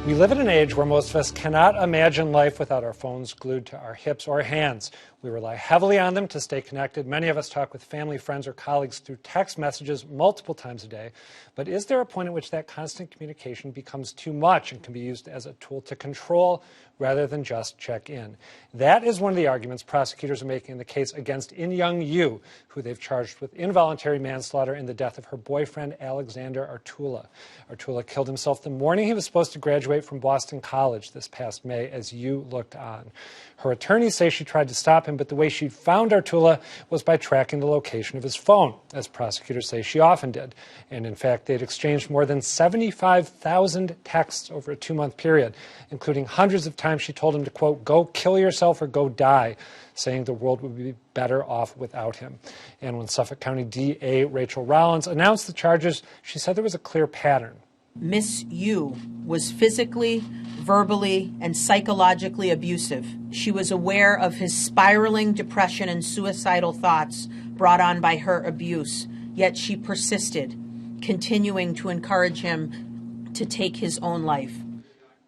We live in an age where most of us cannot imagine life without our phones glued to our hips or hands. We rely heavily on them to stay connected. Many of us talk with family, friends, or colleagues through text messages multiple times a day. But is there a point at which that constant communication becomes too much and can be used as a tool to control rather than just check in? That is one of the arguments prosecutors are making in the case against Inyoung You, who they've charged with involuntary manslaughter in the death of her boyfriend, Alexander Urtula. Urtula killed himself the morning he was supposed to graduate from Boston College this past May as You looked on. Her attorneys say she tried to stop him, but the way she found Urtula was by tracking the location of his phone, as prosecutors say she often did. And in fact, they'd exchanged more than 75,000 texts over a 2-month period, including hundreds of times she told him to, quote, go kill yourself or go die, saying the world would be better off without him. And when Suffolk County DA Rachel Rollins announced the charges, she said there was a clear pattern. Miss You was physically, verbally, and psychologically abusive. She was aware of his spiraling depression and suicidal thoughts brought on by her abuse, yet she persisted, continuing to encourage him to take his own life.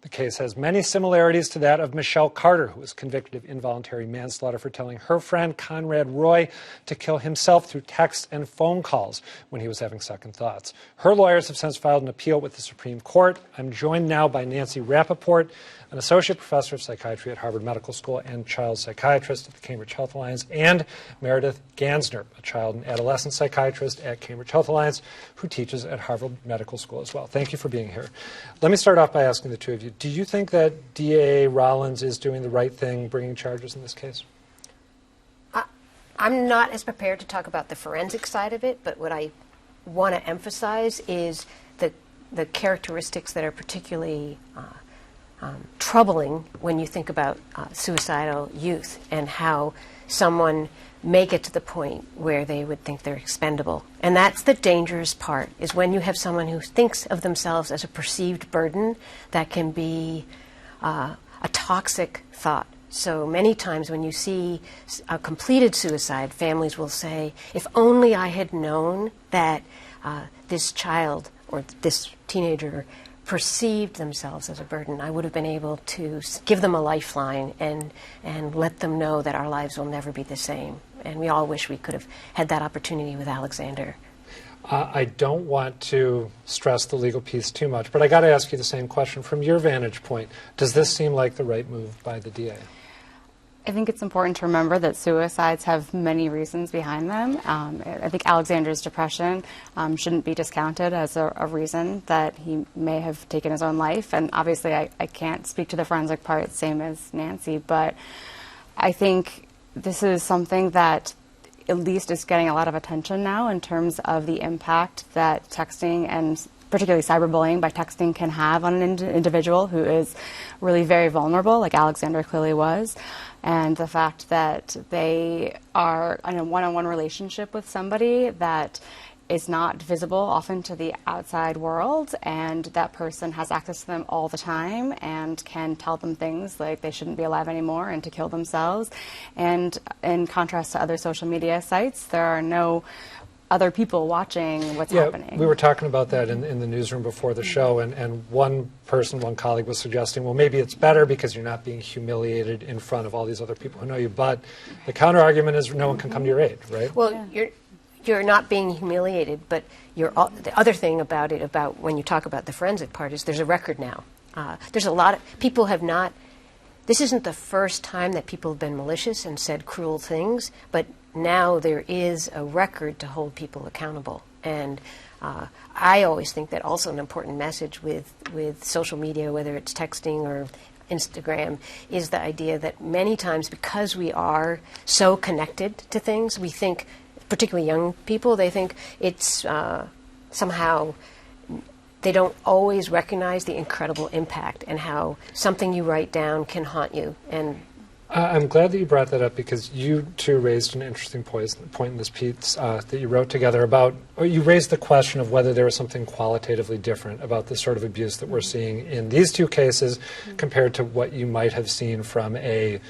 The case has many similarities to that of Michelle Carter, who was convicted of involuntary manslaughter for telling her friend Conrad Roy to kill himself through text and phone calls when he was having second thoughts. Her lawyers have since filed an appeal with the Supreme Court. I'm joined now by Nancy Rappaport, an associate professor of psychiatry at Harvard Medical School and child psychiatrist at the Cambridge Health Alliance, and Meredith Gansner, a child and adolescent psychiatrist at Cambridge Health Alliance, who teaches at Harvard Medical School as well. Thank you for being here. Let me start off by asking the two of you, do you think that DA Rollins is doing the right thing bringing charges in this case? I'm not as prepared to talk about the forensic side of it, but what I want to emphasize is the characteristics that are particularly troubling when you think about suicidal youth and how someone may get to the point where they would think they're expendable. And that's the dangerous part, is when you have someone who thinks of themselves as a perceived burden that can be a toxic thought. So many times when you see a completed suicide, families will say, if only I had known that this child or this teenager perceived themselves as a burden, I would have been able to give them a lifeline and let them know that our lives will never be the same. And we all wish we could have had that opportunity with Alexander. I don't want to stress the legal piece too much, but I got to ask you the same question from your vantage point. Does this seem like the right move by the DA? I think it's important to remember that suicides have many reasons behind them. I think Alexander's depression shouldn't be discounted as a reason that he may have taken his own life. And obviously I can't speak to the forensic part, same as Nancy, but I think this is something that at least is getting a lot of attention now in terms of the impact that texting and particularly cyberbullying by texting can have on an individual who is really very vulnerable, like Alexander clearly was. And the fact that they are in a one-on-one relationship with somebody that is not visible often to the outside world, and that person has access to them all the time and can tell them things like they shouldn't be alive anymore and to kill themselves. And in contrast to other social media sites, there are no other people watching what's happening. We were talking about that in the newsroom before the show, and one colleague was suggesting, well, maybe it's better because you're not being humiliated in front of all these other people who know you, but the counter-argument is no one can come to your aid, right? Well, you're not being humiliated, but the other thing about it, about when you talk about the forensic part, is there's a record now. There's a lot of people have not. This isn't the first time that people have been malicious and said cruel things, but now there is a record to hold people accountable. And I always think that also an important message with social media, whether it's texting or Instagram, is the idea that many times because we are so connected to things, we think, particularly young people, they think it's somehow, they don't always recognize the incredible impact and how something you write down can haunt you. And I'm glad that you brought that up, because you two raised an interesting point in this piece that you wrote together about, or you raised the question of whether there was something qualitatively different about the sort of abuse that we're seeing in these two cases compared to what you might have seen from a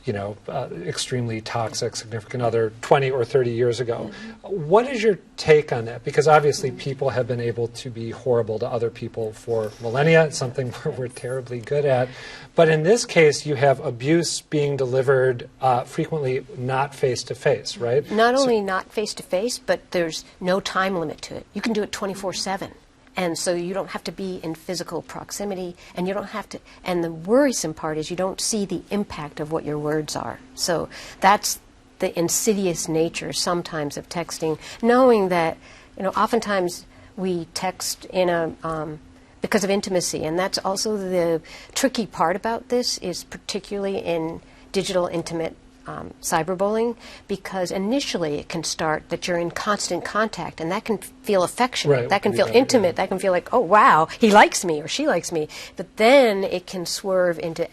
extremely toxic significant other 20 or 30 years ago. What is your take on that? Because obviously people have been able to be horrible to other people for millennia. It's something we're terribly good at. But in this case, you have abuse being delivered frequently not face-to-face, right? Not only not face-to-face, but there's no time limit to it. You can do it 24/7. And so you don't have to be in physical proximity, and you don't have to, and the worrisome part is you don't see the impact of what your words are. So that's the insidious nature sometimes of texting, knowing that, oftentimes we text because of intimacy, and that's also the tricky part about this, is particularly in digital intimate cyberbullying, because initially it can start that you're in constant contact, and that can feel affectionate, right, that can feel intimate, that can feel like, oh wow, he likes me or she likes me, but then it can swerve into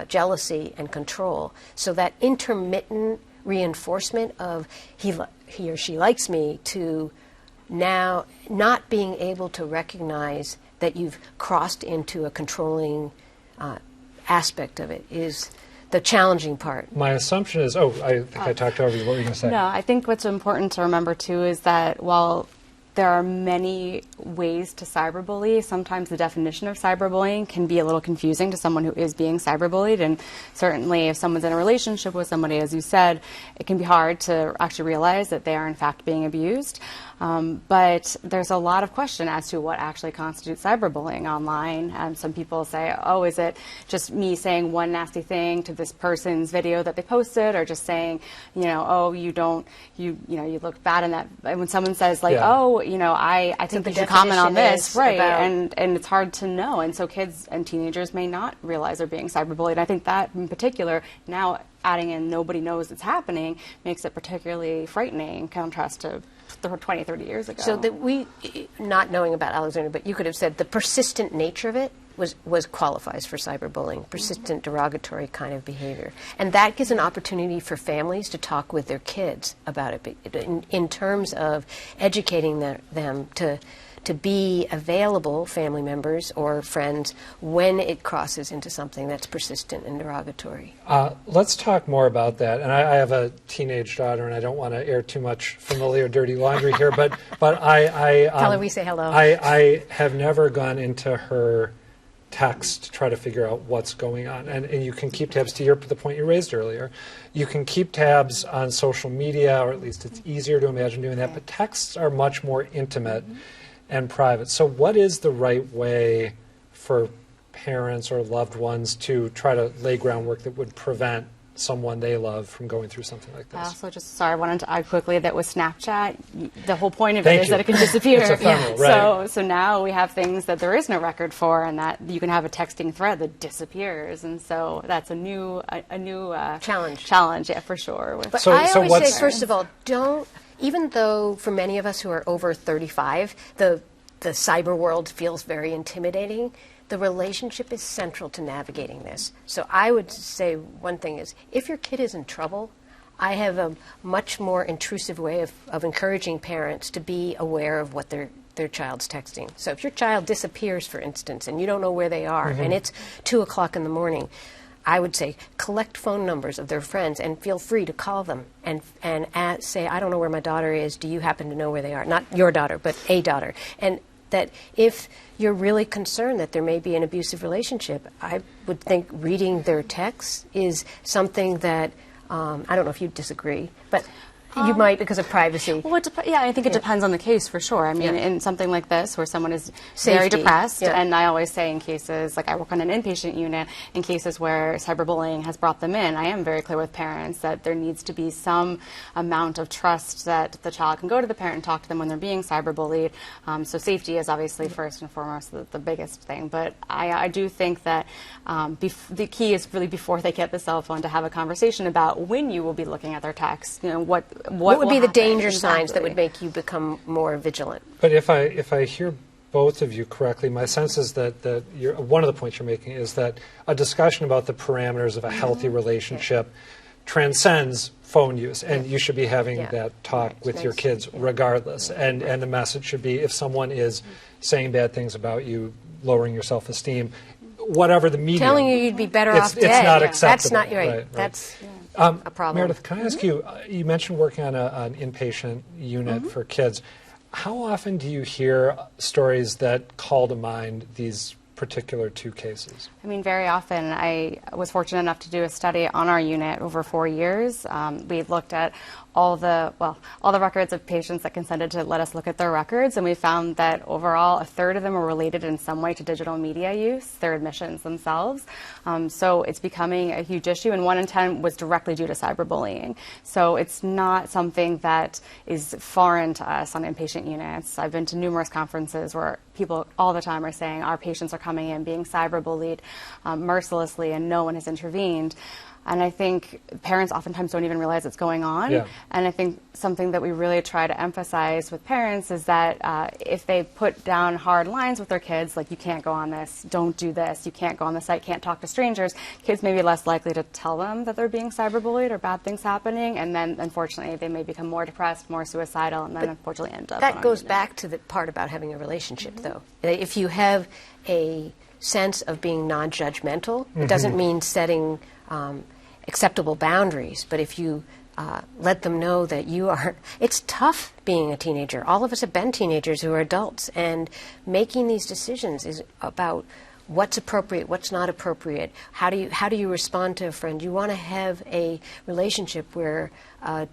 jealousy and control. So that intermittent reinforcement of he or she likes me to now not being able to recognize that you've crossed into a controlling aspect of it is the challenging part. My assumption is, I think I talked over you. What were you going to say? No, I think what's important to remember, too, is that while there are many ways to cyberbully, sometimes the definition of cyberbullying can be a little confusing to someone who is being cyberbullied. And certainly if someone's in a relationship with somebody, as you said, it can be hard to actually realize that they are in fact being abused. But there's a lot of question as to what actually constitutes cyberbullying online. Some people say, oh, is it just me saying one nasty thing to this person's video that they posted, or just saying, oh, you look bad in that. When someone says like, oh, I think you should comment on this, right? And it's hard to know. And so kids and teenagers may not realize they're being cyberbullied. I think that in particular, now adding in nobody knows it's happening, makes it particularly frightening in contrast to 20, 30 years ago. So that not knowing about Alexander, but you could have said the persistent nature of it was qualifies for cyberbullying, persistent derogatory kind of behavior. And that gives an opportunity for families to talk with their kids about it in terms of educating them to be available, family members or friends, when it crosses into something that's persistent and derogatory. Let's talk more about that. And I have a teenage daughter, and I don't want to air too much familiar dirty laundry here, but I tell her we say hello. I have never gone into her text to try to figure out what's going on. And you can keep tabs, to the point you raised earlier. You can keep tabs on social media, or at least it's easier to imagine doing that, but texts are much more intimate and private. So what is the right way for parents or loved ones to try to lay groundwork that would prevent someone they love from going through something like this? Also, I wanted to add quickly that with Snapchat, the whole point of it is that it can disappear. It's ephemeral, right. So now we have things that there is no record for, and that you can have a texting thread that disappears, and so that's a new challenge. Yeah, for sure. But I always say, first of all, even though for many of us who are over 35, the cyber world feels very intimidating, the relationship is central to navigating this. So I would say one thing is, if your kid is in trouble, I have a much more intrusive way of encouraging parents to be aware of what their child's texting. So if your child disappears, for instance, and you don't know where they are, and it's 2 o'clock in the morning, I would say collect phone numbers of their friends and feel free to call them and say, I don't know where my daughter is. Do you happen to know where they are? Not your daughter, but a daughter. And that if you're really concerned that there may be an abusive relationship, I would think reading their texts is something that, I don't know if you disagree, but you might because of privacy. Well, I think it depends on the case for sure. I mean, in something like this where someone is very depressed, and I always say in cases, like I work on an inpatient unit, in cases where cyberbullying has brought them in, I am very clear with parents that there needs to be some amount of trust that the child can go to the parent and talk to them when they're being cyberbullied. So safety is obviously first and foremost the biggest thing. But I do think that the key is really before they get the cell phone to have a conversation about when you will be looking at their texts. What would be the danger signs that would make you become more vigilant? But if I hear both of you correctly, my sense is that one of the points you're making is that a discussion about the parameters of a healthy relationship transcends phone use, and you should be having that talk with your kids regardless. And the message should be, if someone is saying bad things about you, lowering your self-esteem, whatever the medium, telling you you'd be better off dead. It's not acceptable. That's not right. Right. That's a problem. Meredith, can I ask you, you mentioned working on an inpatient unit for kids. How often do you hear stories that call to mind these particular two cases? I mean, very often. I was fortunate enough to do a study on our unit over 4 years. We looked at all the records of patients that consented to let us look at their records, and we found that overall a third of them were related in some way to digital media use, their admissions themselves. So it's becoming a huge issue, and 1 in 10 was directly due to cyberbullying. So it's not something that is foreign to us on inpatient units. I've been to numerous conferences where people all the time are saying our patients are coming in being cyberbullied mercilessly and no one has intervened. And I think parents oftentimes don't even realize it's going on. Yeah. And I think something that we really try to emphasize with parents is that if they put down hard lines with their kids, like you can't go on this, don't do this, you can't go on the site, can't talk to strangers, kids may be less likely to tell them that they're being cyberbullied or bad things happening. And then, unfortunately, they may become more depressed, more suicidal, and then, unfortunately, end up That on goes unit. back to the part about having a relationship, though. If you have a sense of being non-judgmental, it doesn't mean setting acceptable boundaries, but if you let them know that you are, it's tough being a teenager. All of us have been teenagers who are adults, and making these decisions is about what's appropriate, what's not appropriate. How do you respond to a friend? You want to have a relationship where a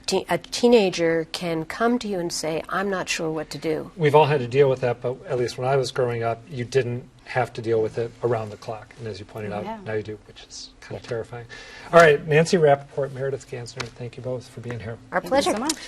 teenager can come to you and say, I'm not sure what to do. We've all had to deal with that, but at least when I was growing up, you didn't have to deal with it around the clock. And as you pointed out, now you do, which is kind of terrifying. All right, Nancy Rappaport, Meredith Gansner, thank you both for being here. Our pleasure. Thank you so much.